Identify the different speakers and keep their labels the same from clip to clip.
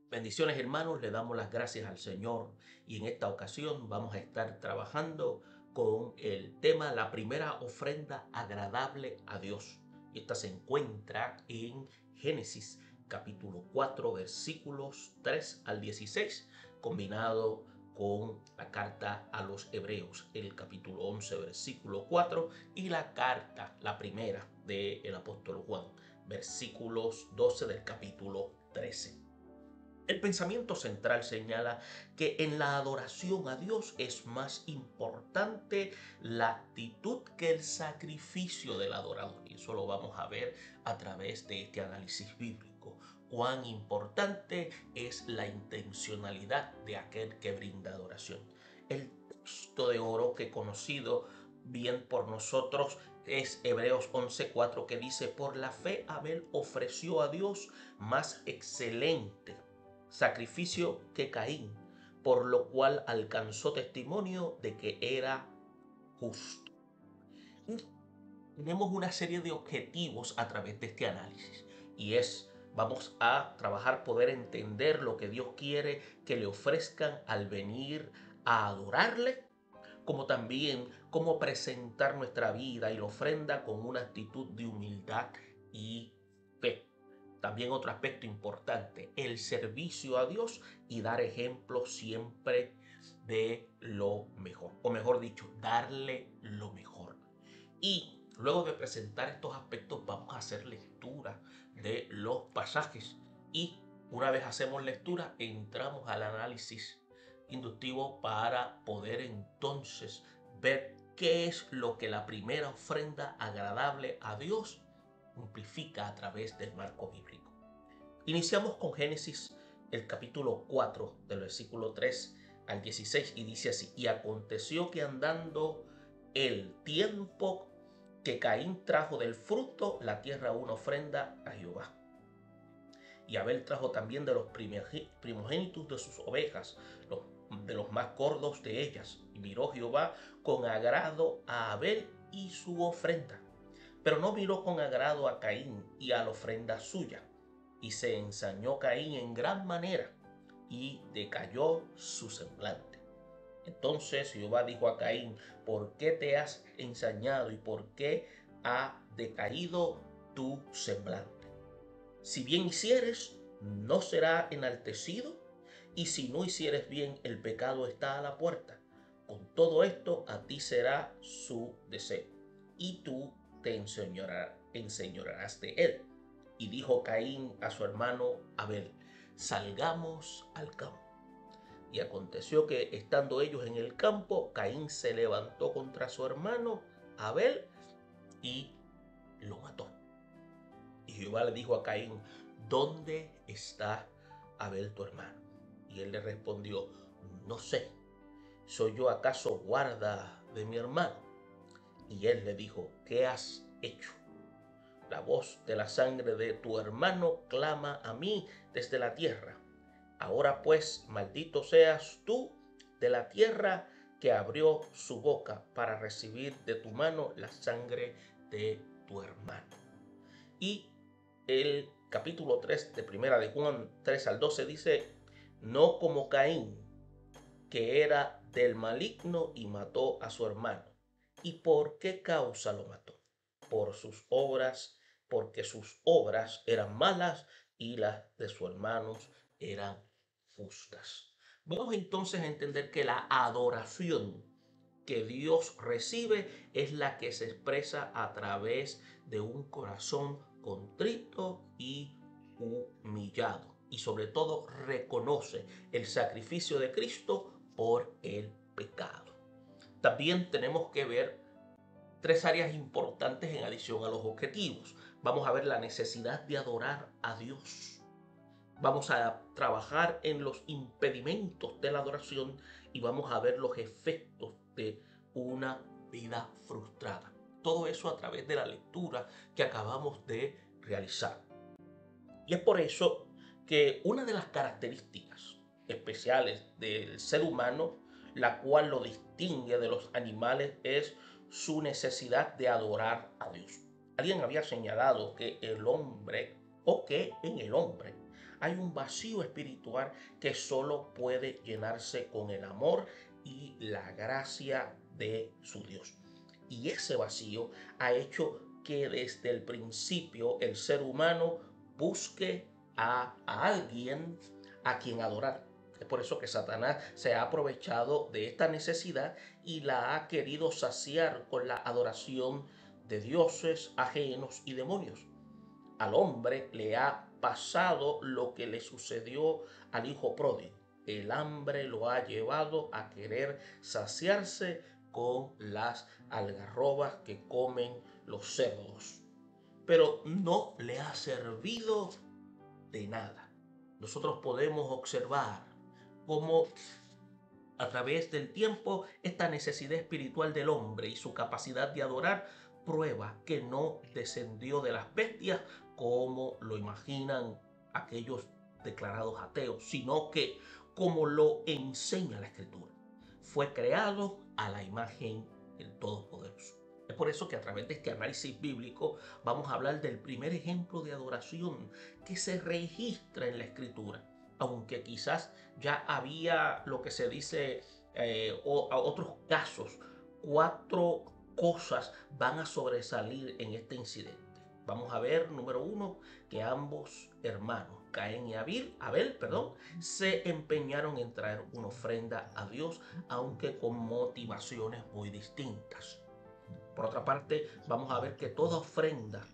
Speaker 1: Bendiciones hermanos, le damos las gracias al Señor y en esta ocasión vamos a estar trabajando con el tema la primera ofrenda agradable a Dios. Esta se encuentra en Génesis capítulo 4 versículos 3 al 16 combinado con la carta a los Hebreos, el capítulo 11 versículo 4 y la carta, la primera del apóstol Juan, versículos 12 del capítulo 13. El pensamiento central señala que en la adoración a Dios es más importante la actitud que el sacrificio del adorador. Y eso lo vamos a ver a través de este análisis bíblico. Cuán importante es la intencionalidad de aquel que brinda adoración. El texto de oro que conocido bien por nosotros es Hebreos 11:4, que dice: por la fe Abel ofreció a Dios más excelente sacrificio que Caín, por lo cual alcanzó testimonio de que era justo. Tenemos una serie de objetivos a través de este análisis y vamos a trabajar poder entender lo que Dios quiere que le ofrezcan al venir a adorarle, como también cómo presentar nuestra vida y la ofrenda con una actitud de humildad y fe. También otro aspecto importante, el servicio a Dios y dar ejemplo siempre de lo mejor, o mejor dicho, darle lo mejor. Y luego de presentar estos aspectos vamos a hacer lectura de los pasajes y una vez hacemos lectura entramos al análisis inductivo para poder entonces ver qué es lo que la primera ofrenda agradable a Dios simplifica a través del marco bíblico. Iniciamos con Génesis, el capítulo 4, del versículo 3 al 16, y dice así: y aconteció que andando el tiempo que Caín trajo del fruto la tierra una ofrenda a Jehová. Y Abel trajo también de los primogénitos de sus ovejas, de los más gordos de ellas. Y miró Jehová con agrado a Abel y su ofrenda, pero no miró con agrado a Caín y a la ofrenda suya. Y se ensañó Caín en gran manera, y decayó su semblante. Entonces Jehová dijo a Caín: ¿por qué te has ensañado y por qué ha decaído tu semblante? Si bien hicieres, no será enaltecido, y si no hicieres bien, el pecado está a la puerta. Con todo esto a ti será su deseo, y tú te enseñorearás de él. Y dijo Caín a su hermano Abel: salgamos al campo. Y aconteció que, estando ellos en el campo, Caín se levantó contra su hermano Abel y lo mató. Y Jehová le dijo a Caín: ¿dónde está Abel tu hermano? Y él le respondió: no sé, ¿soy yo acaso guarda de mi hermano? Y él le dijo: ¿qué has hecho? La voz de la sangre de tu hermano clama a mí desde la tierra. Ahora pues, maldito seas tú de la tierra que abrió su boca para recibir de tu mano la sangre de tu hermano. Y el capítulo 3 de Primera de Juan 3 al 12 dice: no como Caín, que era del maligno y mató a su hermano. ¿Y por qué causa lo mató? Por sus obras, porque sus obras eran malas y las de sus hermanos eran justas. Vamos entonces a entender que la adoración que Dios recibe es la que se expresa a través de un corazón contrito y humillado. Y sobre todo reconoce el sacrificio de Cristo por el pecado. También tenemos que ver tres áreas importantes en adición a los objetivos. Vamos a ver la necesidad de adorar a Dios. Vamos a trabajar en los impedimentos de la adoración y vamos a ver los efectos de una vida frustrada. Todo eso a través de la lectura que acabamos de realizar. Y es por eso que una de las características especiales del ser humano, la cual lo distingue de los animales, es su necesidad de adorar a Dios. Alguien había señalado que el hombre, o que en el hombre, hay un vacío espiritual que solo puede llenarse con el amor y la gracia de su Dios. Y ese vacío ha hecho que desde el principio el ser humano busque a alguien a quien adorar. Es por eso que Satanás se ha aprovechado de esta necesidad y la ha querido saciar con la adoración de dioses ajenos y demonios. Al hombre le ha pasado lo que le sucedió al hijo pródigo. El hambre lo ha llevado a querer saciarse con las algarrobas que comen los cerdos. Pero no le ha servido de nada. Nosotros podemos observar cómo a través del tiempo esta necesidad espiritual del hombre y su capacidad de adorar prueba que no descendió de las bestias como lo imaginan aquellos declarados ateos, sino que, como lo enseña la Escritura, fue creado a la imagen del Todopoderoso. Es por eso que a través de este análisis bíblico vamos a hablar del primer ejemplo de adoración que se registra en la Escritura, aunque quizás ya había lo que se dice o a otros casos. Cuatro cosas van a sobresalir en este incidente. Vamos a ver, número uno, que ambos hermanos, Caín y Abel, se empeñaron en traer una ofrenda a Dios, aunque con motivaciones muy distintas. Por otra parte, vamos a ver que toda ofrenda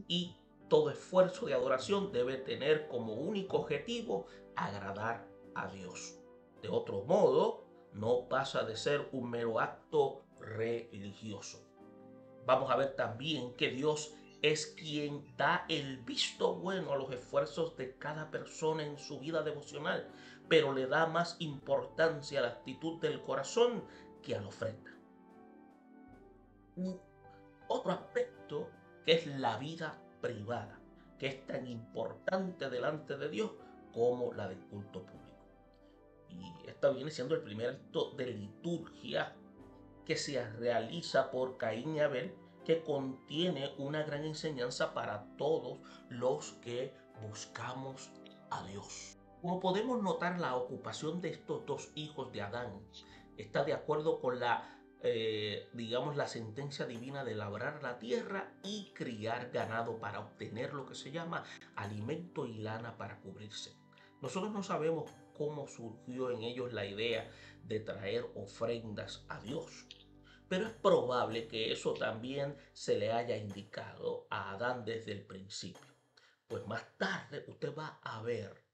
Speaker 1: y todo esfuerzo de adoración debe tener como único objetivo agradar a Dios. De otro modo, no pasa de ser un mero acto religioso. Vamos a ver también que Dios es quien da el visto bueno a los esfuerzos de cada persona en su vida devocional, pero le da más importancia a la actitud del corazón que a la ofrenda. Otro aspecto que es la vida privada, que es tan importante delante de Dios como la del culto público. Y esta viene siendo el primer acto de liturgia que se realiza por Caín y Abel, que contiene una gran enseñanza para todos los que buscamos a Dios. Como podemos notar, la ocupación de estos dos hijos de Adán está de acuerdo con digamos, la sentencia divina de labrar la tierra y criar ganado para obtener lo que se llama alimento y lana para cubrirse. Nosotros no sabemos cómo surgió en ellos la idea de traer ofrendas a Dios, pero es probable que eso también se le haya indicado a Adán desde el principio. Pues más tarde usted va a ver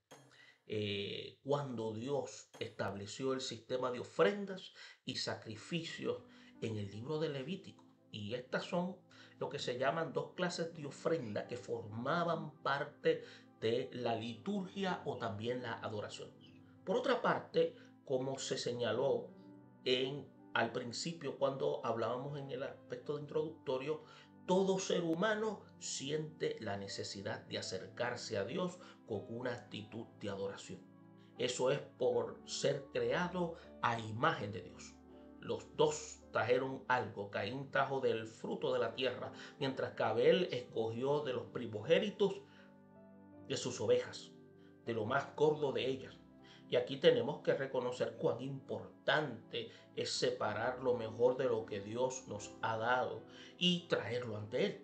Speaker 1: cuando Dios estableció el sistema de ofrendas y sacrificios en el libro de Levítico. Y estas son lo que se llaman dos clases de ofrenda que formaban parte de la liturgia o también la adoración. Por otra parte, como se señaló al principio cuando hablábamos en el aspecto introductorio, todo ser humano siente la necesidad de acercarse a Dios con una actitud de adoración. Eso es por ser creado a imagen de Dios. Los dos trajeron algo. Caín trajo del fruto de la tierra, mientras que Abel escogió de los primogénitos de sus ovejas, de lo más gordo de ellas. Y aquí tenemos que reconocer cuán importante es separar lo mejor de lo que Dios nos ha dado y traerlo ante Él.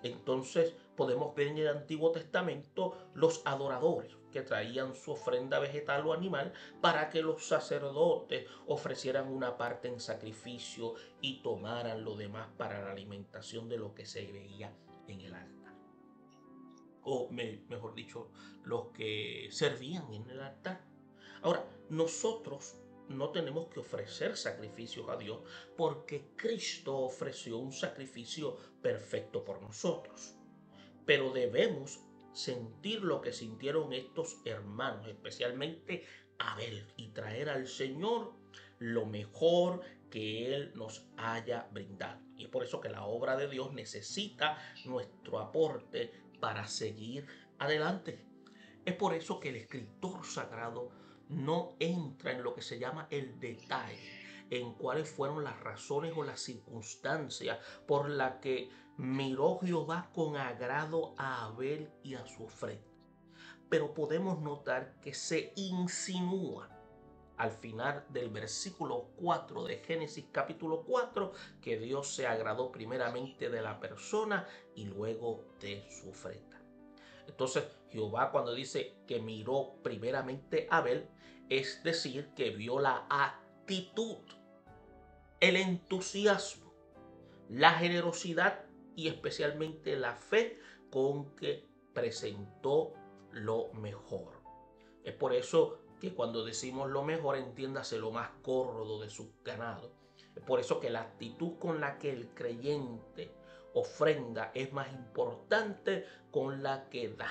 Speaker 1: Entonces podemos ver en el Antiguo Testamento los adoradores que traían su ofrenda vegetal o animal para que los sacerdotes ofrecieran una parte en sacrificio y tomaran lo demás para la alimentación de lo que se veía en el altar. O mejor dicho, los que servían en el altar. Ahora, nosotros no tenemos que ofrecer sacrificios a Dios porque Cristo ofreció un sacrificio perfecto por nosotros. Pero debemos sentir lo que sintieron estos hermanos, especialmente Abel, y traer al Señor lo mejor que Él nos haya brindado. Y es por eso que la obra de Dios necesita nuestro aporte para seguir adelante. Es por eso que el escritor sagrado no entra en lo que se llama el detalle, en cuáles fueron las razones o las circunstancias por las que miró Jehová con agrado a Abel y a su ofrenda. pero podemos notar que se insinúa al final del versículo 4 de Génesis capítulo 4 que Dios se agradó primeramente de la persona y luego de su ofrenda. Entonces Jehová, cuando dice que miró primeramente a Abel, es decir, que vio la actitud, el entusiasmo, la generosidad y especialmente la fe con que presentó lo mejor. Es por eso que cuando decimos lo mejor, entiéndase lo más gordo de su ganado. Es por eso que la actitud con la que el creyente ofrenda es más importante con la que da.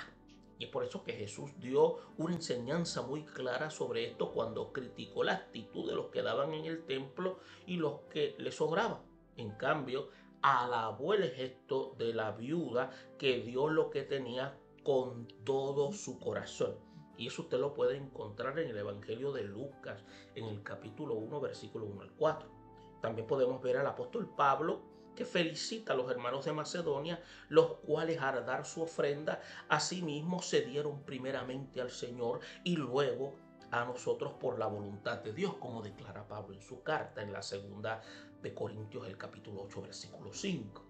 Speaker 1: Y es por eso que Jesús dio una enseñanza muy clara sobre esto cuando criticó la actitud de los que daban en el templo y los que les sobraba. En cambio, alabó el gesto de la viuda que dio lo que tenía con todo su corazón. Y eso usted lo puede encontrar en el Evangelio de Lucas, en el capítulo 1, versículo 1 al 4. También podemos ver al apóstol Pablo que felicita a los hermanos de Macedonia, los cuales al dar su ofrenda a sí mismos se dieron primeramente al Señor y luego a nosotros por la voluntad de Dios, como declara Pablo en su carta en la segunda de Corintios, el capítulo 8, versículo 5.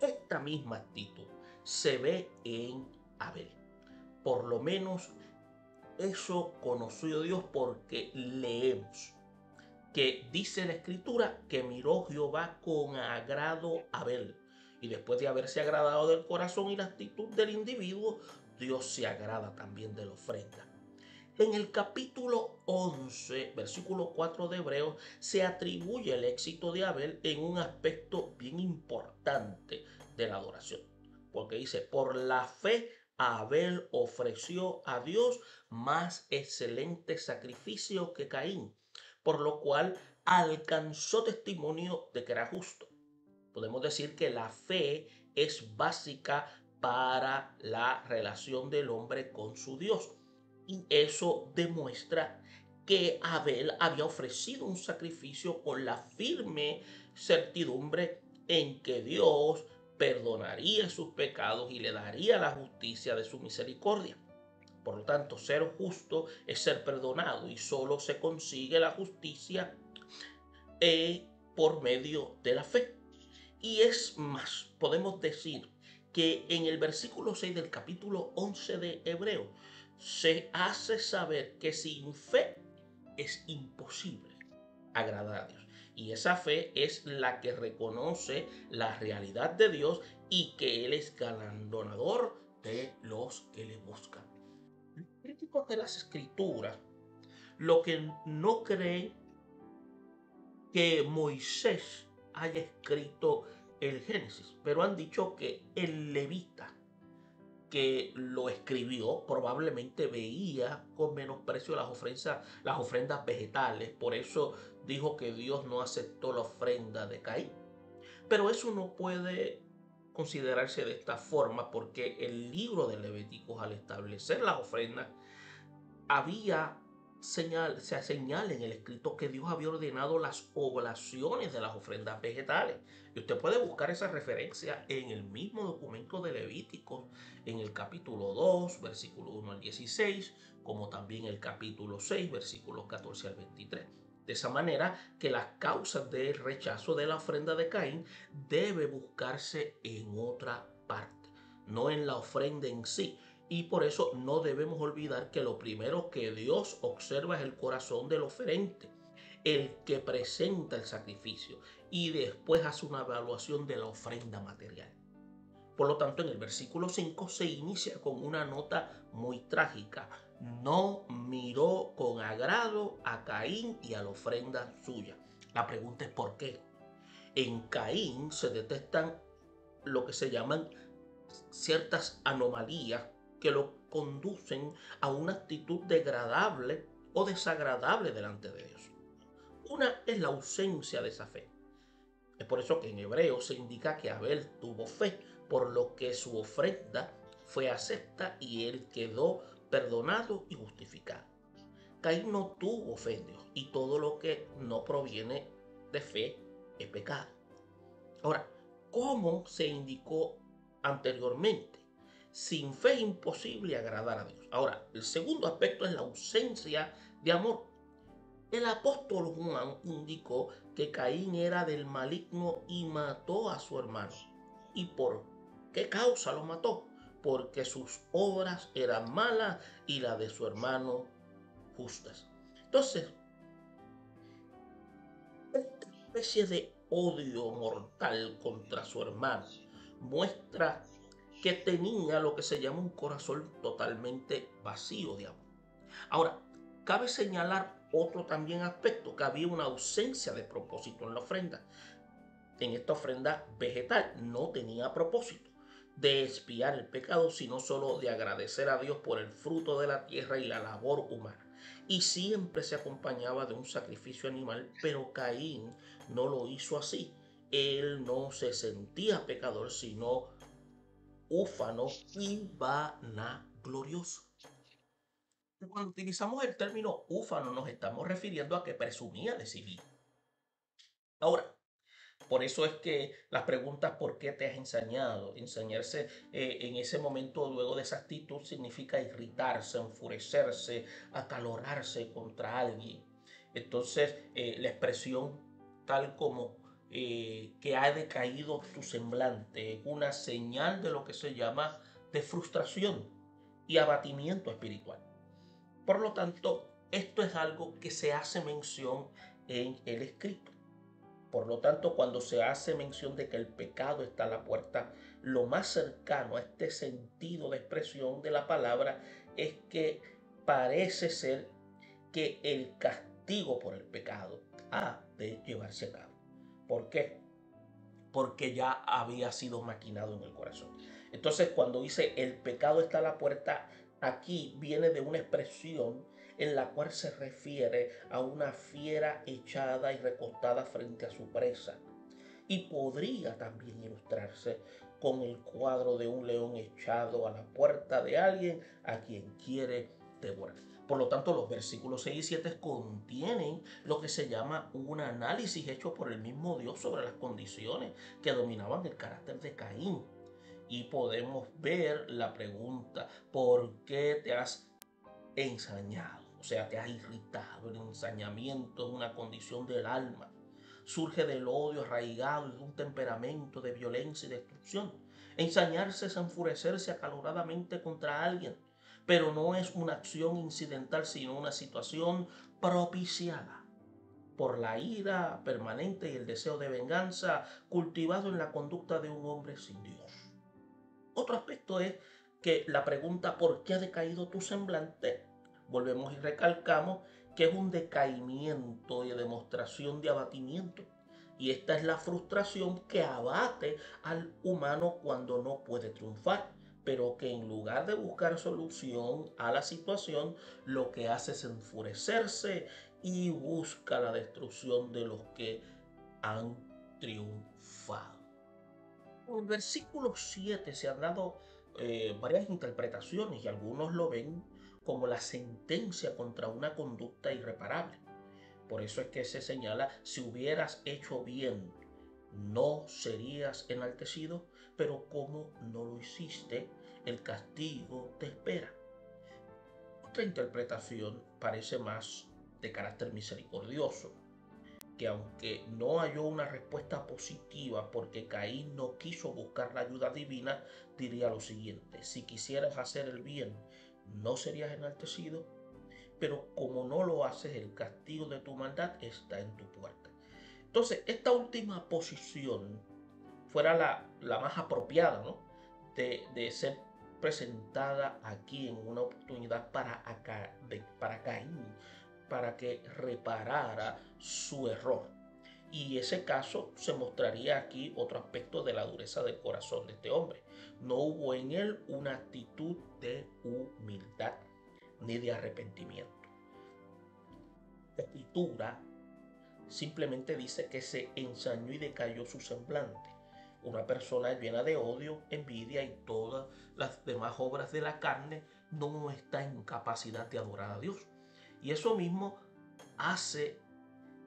Speaker 1: Esta misma actitud se ve en Abel. Por lo menos eso conoció Dios porque leemos que dice la escritura que miró Jehová con agrado a Abel. Y después de haberse agradado del corazón y la actitud del individuo, Dios se agrada también de la ofrenda. En el capítulo 11, versículo 4 de Hebreos, se atribuye el éxito de Abel en un aspecto bien importante de la adoración. Porque dice, por la fe Abel ofreció a Dios más excelente sacrificio que Caín, por lo cual alcanzó testimonio de que era justo. Podemos decir que la fe es básica para la relación del hombre con su Dios. Y eso demuestra que Abel había ofrecido un sacrificio con la firme certidumbre en que Dios perdonaría sus pecados y le daría la justicia de su misericordia. Por lo tanto, ser justo es ser perdonado y solo se consigue la justicia por medio de la fe. Y es más, podemos decir que en el versículo 6 del capítulo 11 de Hebreo se hace saber que sin fe es imposible agradar a Dios. Y esa fe es la que reconoce la realidad de Dios y que Él es galardonador de los que le buscan. Los críticos de las escrituras, lo que no creen que Moisés haya escrito el Génesis, pero han dicho que el levita que lo escribió probablemente veía con menosprecio las ofrendas vegetales, por eso dijo que Dios no aceptó la ofrenda de Caín. Pero eso no puede considerarse de esta forma porque el libro de Levíticos, al establecer las ofrendas, se señala en el escrito que Dios había ordenado las oblaciones de las ofrendas vegetales. Y usted puede buscar esa referencia en el mismo documento de Levíticos, en el capítulo 2, versículo 1 al 16, como también el capítulo 6, versículos 14 al 23. De esa manera que las causas del rechazo de la ofrenda de Caín debe buscarse en otra parte, no en la ofrenda en sí. Y por eso no debemos olvidar que lo primero que Dios observa es el corazón del oferente, el que presenta el sacrificio, y después hace una evaluación de la ofrenda material. Por lo tanto, en el versículo 5 se inicia con una nota muy trágica. No miró con agrado a Caín y a la ofrenda suya. La pregunta es ¿por qué? En Caín se detectan lo que se llaman ciertas anomalías que lo conducen a una actitud degradable o desagradable delante de Dios. Una es la ausencia de esa fe. Es por eso que en hebreo se indica que Abel tuvo fe, por lo que su ofrenda fue acepta y él quedó perdonado y justificado. Caín no tuvo fe en Dios y todo lo que no proviene de fe es pecado. Ahora, ¿cómo se indicó anteriormente? Sin fe es imposible agradar a Dios. Ahora, el segundo aspecto es la ausencia de amor. El apóstol Juan indicó que Caín era del maligno y mató a su hermano. ¿Y por qué causa lo mató? Porque sus obras eran malas y las de su hermano justas. Entonces, esta especie de odio mortal contra su hermano muestra que tenía lo que se llama un corazón totalmente vacío de amor. Ahora, cabe señalar otro también aspecto, que había una ausencia de propósito en la ofrenda. En esta ofrenda vegetal no tenía propósito de expiar el pecado, sino solo de agradecer a Dios por el fruto de la tierra y la labor humana. Y siempre se acompañaba de un sacrificio animal, pero Caín no lo hizo así. Él no se sentía pecador, sino úfano y vanaglorioso. Cuando utilizamos el término úfano nos estamos refiriendo a que presumía de sí mismo. Ahora, por eso es que las preguntas ¿por qué te has ensañado? Ensañarse en ese momento luego de esa actitud significa irritarse, enfurecerse, acalorarse contra alguien. Entonces la expresión tal como que ha decaído tu semblante es una señal de lo que se llama de frustración y abatimiento espiritual. Por lo tanto, esto es algo que se hace mención en el escrito. Por lo tanto, cuando se hace mención de que el pecado está a la puerta, lo más cercano a este sentido de expresión de la palabra es que parece ser que el castigo por el pecado ha de llevarse a cabo. ¿Por qué? Porque ya había sido maquinado en el corazón. Entonces, cuando dice el pecado está a la puerta, aquí viene de una expresión en la cual se refiere a una fiera echada y recostada frente a su presa. Y podría también ilustrarse con el cuadro de un león echado a la puerta de alguien a quien quiere devorar. Por lo tanto, los versículos 6 y 7 contienen lo que se llama un análisis hecho por el mismo Dios sobre las condiciones que dominaban el carácter de Caín. Y podemos ver la pregunta, ¿por qué te has ensañado? O sea, te has irritado. El ensañamiento es una condición del alma. Surge del odio arraigado y de un temperamento de violencia y destrucción. Ensañarse es enfurecerse acaloradamente contra alguien, pero no es una acción incidental, sino una situación propiciada por la ira permanente y el deseo de venganza cultivado en la conducta de un hombre sin Dios. Otro aspecto es que la pregunta ¿por qué ha decaído tu semblante? Volvemos y recalcamos que es un decaimiento y demostración de abatimiento. Y esta es la frustración que abate al humano cuando no puede triunfar, pero que en lugar de buscar solución a la situación, lo que hace es enfurecerse y busca la destrucción de los que han triunfado. En el versículo 7 se han dado varias interpretaciones y algunos lo ven como la sentencia contra una conducta irreparable. Por eso es que se señala, si hubieras hecho bien, no serías enaltecido, pero como no lo hiciste, el castigo te espera. Otra interpretación parece más de carácter misericordioso, que aunque no halló una respuesta positiva porque Caín no quiso buscar la ayuda divina, diría lo siguiente: si quisieras hacer el bien, no serías enaltecido, pero como no lo haces, el castigo de tu maldad está en tu puerta. Entonces, esta última posición fuera la más apropiada, ¿no? De ser presentada aquí en una oportunidad para Caín, para que reparara su error. Y ese caso se mostraría aquí otro aspecto de la dureza del corazón de este hombre. No hubo en él una actitud de humildad ni de arrepentimiento. La escritura simplemente dice que se ensañó y decayó su semblante. Una persona llena de odio, envidia y todas las demás obras de la carne no está en capacidad de adorar a Dios. Y eso mismo hace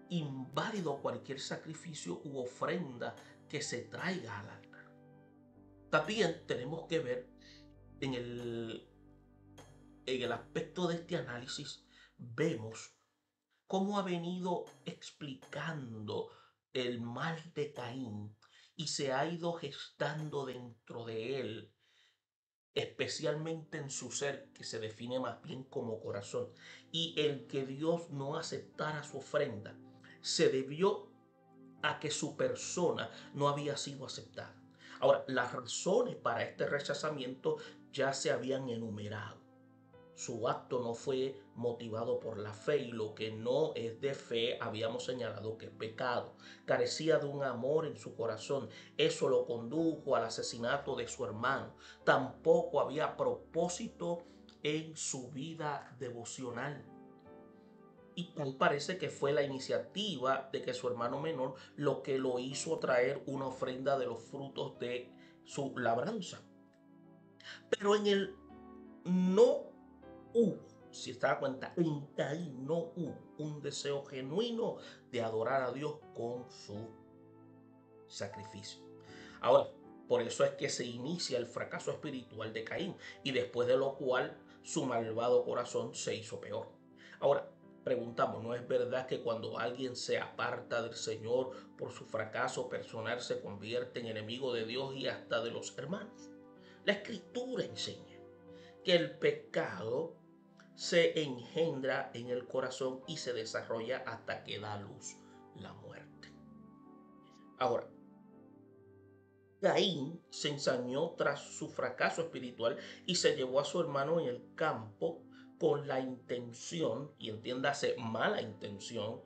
Speaker 1: inválido cualquier sacrificio u ofrenda que se traiga al altar. También tenemos que ver en el aspecto de este análisis, vemos cómo ha venido explicando el mal de Caín y se ha ido gestando dentro de él, especialmente en su ser, que se define más bien como corazón, y el que Dios no aceptara su ofrenda se debió a que su persona no había sido aceptada. Ahora, las razones para este rechazamiento ya se habían enumerado. Su acto no fue motivado por la fe, y lo que no es de fe habíamos señalado que es pecado. Carecía de un amor en su corazón. Eso lo condujo al asesinato de su hermano. Tampoco había propósito en su vida devocional. Y tal parece que fue la iniciativa de que su hermano menor lo que lo hizo traer una ofrenda de los frutos de su labranza. Pero en él no hubo, si se da cuenta, en Caín no hubo un deseo genuino de adorar a Dios con su sacrificio. Ahora, por eso es que se inicia el fracaso espiritual de Caín, y después de lo cual su malvado corazón se hizo peor. Ahora, preguntamos, ¿no es verdad que cuando alguien se aparta del Señor por su fracaso personal se convierte en enemigo de Dios y hasta de los hermanos? La Escritura enseña que el pecado se engendra en el corazón y se desarrolla hasta que da luz la muerte. Ahora, Caín se ensañó tras su fracaso espiritual y se llevó a su hermano en el campo con la intención, y entiéndase mala intención,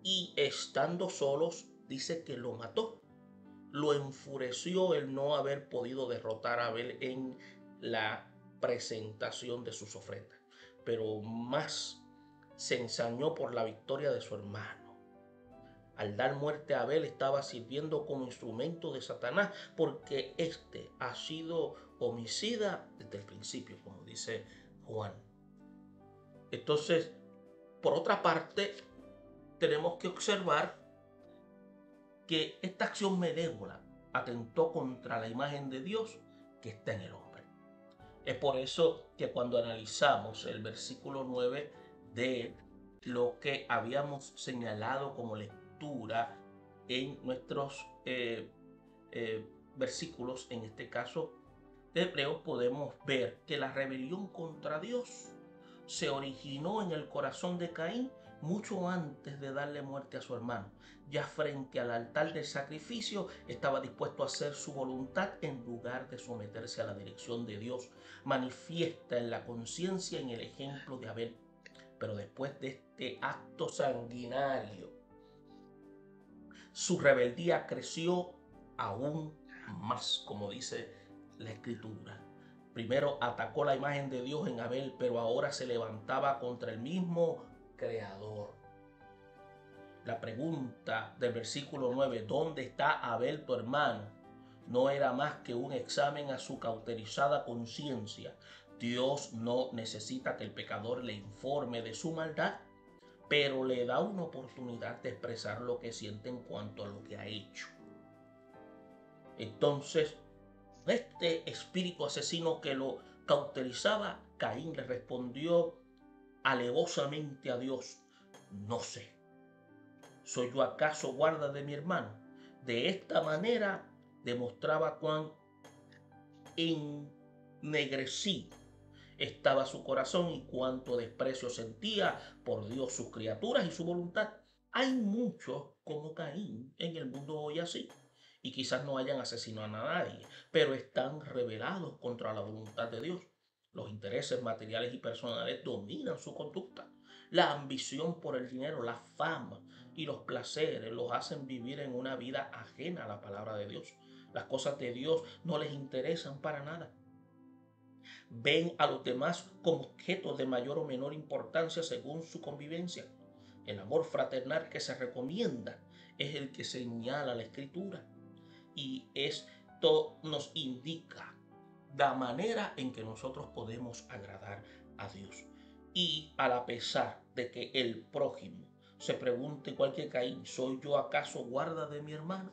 Speaker 1: y estando solos dice que lo mató. Lo enfureció el no haber podido derrotar a Abel en la presentación de sus ofrendas, pero más se ensañó por la victoria de su hermano. Al dar muerte a Abel estaba sirviendo como instrumento de Satanás, porque éste ha sido homicida desde el principio, como dice Juan. Entonces, por otra parte, tenemos que observar que esta acción malévola atentó contra la imagen de Dios que está en el hombre. Es por eso que cuando analizamos el versículo 9 de lo que habíamos señalado como lectura en nuestros versículos, en este caso de Hebreos, podemos ver que la rebelión contra Dios se originó en el corazón de Caín mucho antes de darle muerte a su hermano. Ya frente al altar del sacrificio estaba dispuesto a hacer su voluntad en lugar de someterse a la dirección de Dios. Manifiesta en la conciencia en el ejemplo de Abel. Pero después de este acto sanguinario, su rebeldía creció aún más, como dice la Escritura. Primero atacó la imagen de Dios en Abel, pero ahora se levantaba contra el mismo Creador. La pregunta del versículo 9, ¿dónde está Abel tu hermano?, no era más que un examen a su cauterizada conciencia. Dios no necesita que el pecador le informe de su maldad, pero le da una oportunidad de expresar lo que siente en cuanto a lo que ha hecho. Entonces, este espíritu asesino que lo cauterizaba, Caín le respondió alevosamente a Dios: no sé, ¿soy yo acaso guarda de mi hermano? De esta manera demostraba cuán ennegrecido estaba su corazón y cuánto desprecio sentía por Dios, sus criaturas y su voluntad. Hay muchos como Caín en el mundo hoy así, y quizás no hayan asesinado a nadie, pero están rebelados contra la voluntad de Dios. Los intereses materiales y personales dominan su conducta. La ambición por el dinero, la fama y los placeres los hacen vivir en una vida ajena a la palabra de Dios. Las cosas de Dios no les interesan para nada. Ven a los demás como objetos de mayor o menor importancia según su convivencia. El amor fraternal que se recomienda es el que señala la Escritura, y esto nos indica la manera en que nosotros podemos agradar a Dios. Y a pesar de que el prójimo se pregunte igual que Caín, ¿soy yo acaso guarda de mi hermano?,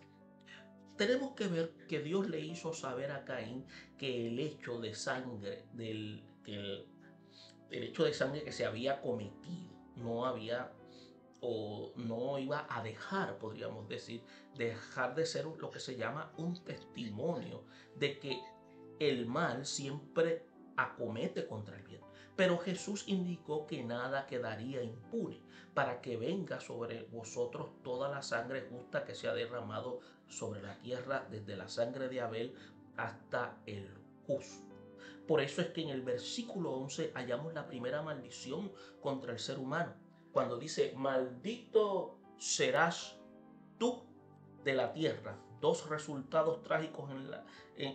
Speaker 1: tenemos que ver que Dios le hizo saber a Caín que el hecho de sangre el hecho de sangre que se había cometido no había o no iba a dejar, podríamos decir, dejar de ser lo que se llama un testimonio de que el mal siempre acomete contra el bien. Pero Jesús indicó que nada quedaría impune para que venga sobre vosotros toda la sangre justa que se ha derramado sobre la tierra, desde la sangre de Abel hasta el justo. Por eso es que en el versículo 11 hallamos la primera maldición contra el ser humano, cuando dice, maldito serás tú de la tierra. Dos resultados trágicos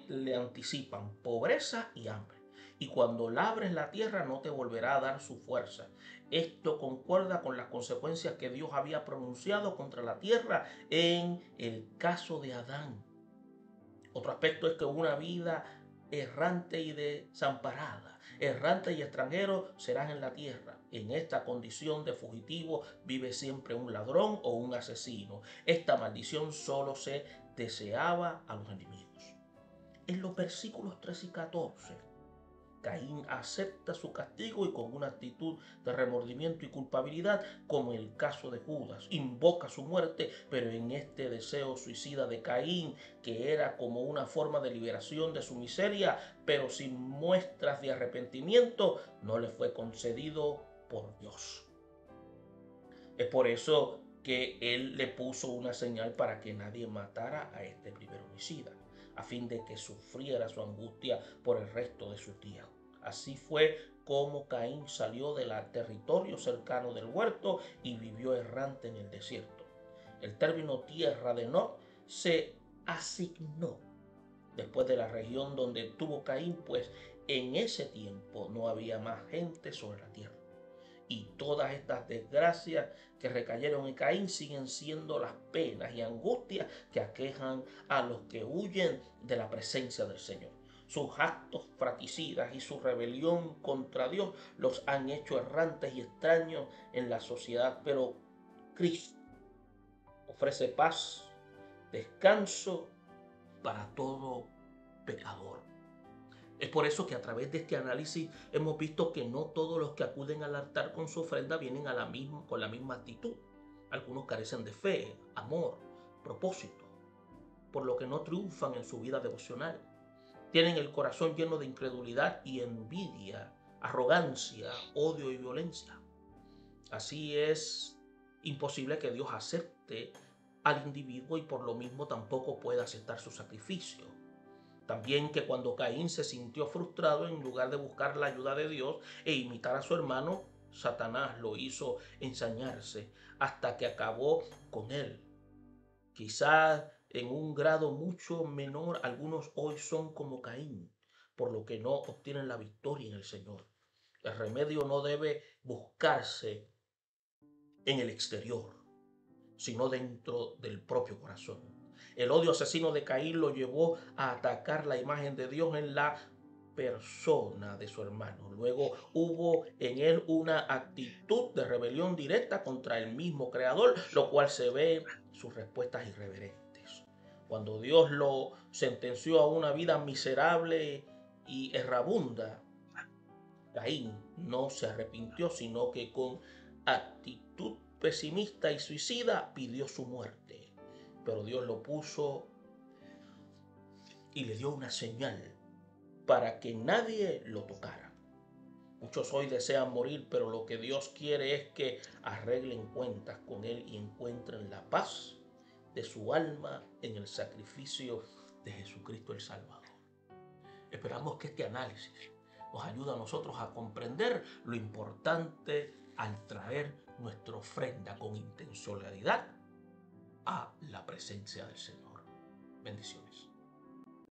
Speaker 1: le anticipan, pobreza y hambre. Y cuando labres la tierra no te volverá a dar su fuerza. Esto concuerda con las consecuencias que Dios había pronunciado contra la tierra en el caso de Adán. Otro aspecto es que una vida errante y desamparada, errante y extranjero serás en la tierra. En esta condición de fugitivo vive siempre un ladrón o un asesino. Esta maldición solo se deseaba a los enemigos. En los versículos 13 y 14, Caín acepta su castigo y con una actitud de remordimiento y culpabilidad, como el caso de Judas, invoca su muerte, pero en este deseo suicida de Caín, que era como una forma de liberación de su miseria, pero sin muestras de arrepentimiento, no le fue concedido por Dios. Es por eso que él le puso una señal para que nadie matara a este primer homicida, a fin de que sufriera su angustia por el resto de sus días. Así fue como Caín salió del territorio cercano del huerto y vivió errante en el desierto. El término tierra de Nod se asignó después de la región donde tuvo Caín, pues en ese tiempo no había más gente sobre la tierra. Y todas estas desgracias que recayeron en Caín siguen siendo las penas y angustias que aquejan a los que huyen de la presencia del Señor. Sus actos fratricidas y su rebelión contra Dios los han hecho errantes y extraños en la sociedad, pero Cristo ofrece paz, descanso para todo pecador. Es por eso que a través de este análisis hemos visto que no todos los que acuden al altar con su ofrenda vienen con la misma actitud. Algunos carecen de fe, amor, propósito, por lo que no triunfan en su vida devocional. Tienen el corazón lleno de incredulidad y envidia, arrogancia, odio y violencia. Así es imposible que Dios acepte al individuo y por lo mismo tampoco pueda aceptar su sacrificio. También que cuando Caín se sintió frustrado, en lugar de buscar la ayuda de Dios e imitar a su hermano, Satanás lo hizo ensañarse hasta que acabó con él. Quizás en un grado mucho menor, algunos hoy son como Caín, por lo que no obtienen la victoria en el Señor. El remedio no debe buscarse en el exterior, sino dentro del propio corazón. El odio asesino de Caín lo llevó a atacar la imagen de Dios en la persona de su hermano. Luego hubo en él una actitud de rebelión directa contra el mismo Creador, lo cual se ve en sus respuestas irreverentes. Cuando Dios lo sentenció a una vida miserable y errabunda, Caín no se arrepintió, sino que con actitud pesimista y suicida pidió su muerte. Pero Dios lo puso y le dio una señal para que nadie lo tocara. Muchos hoy desean morir, pero lo que Dios quiere es que arreglen cuentas con Él y encuentren la paz de su alma en el sacrificio de Jesucristo el Salvador. Esperamos que este análisis nos ayude a nosotros a comprender lo importante al traer nuestra ofrenda con intencionalidad a la presencia del Señor. Bendiciones.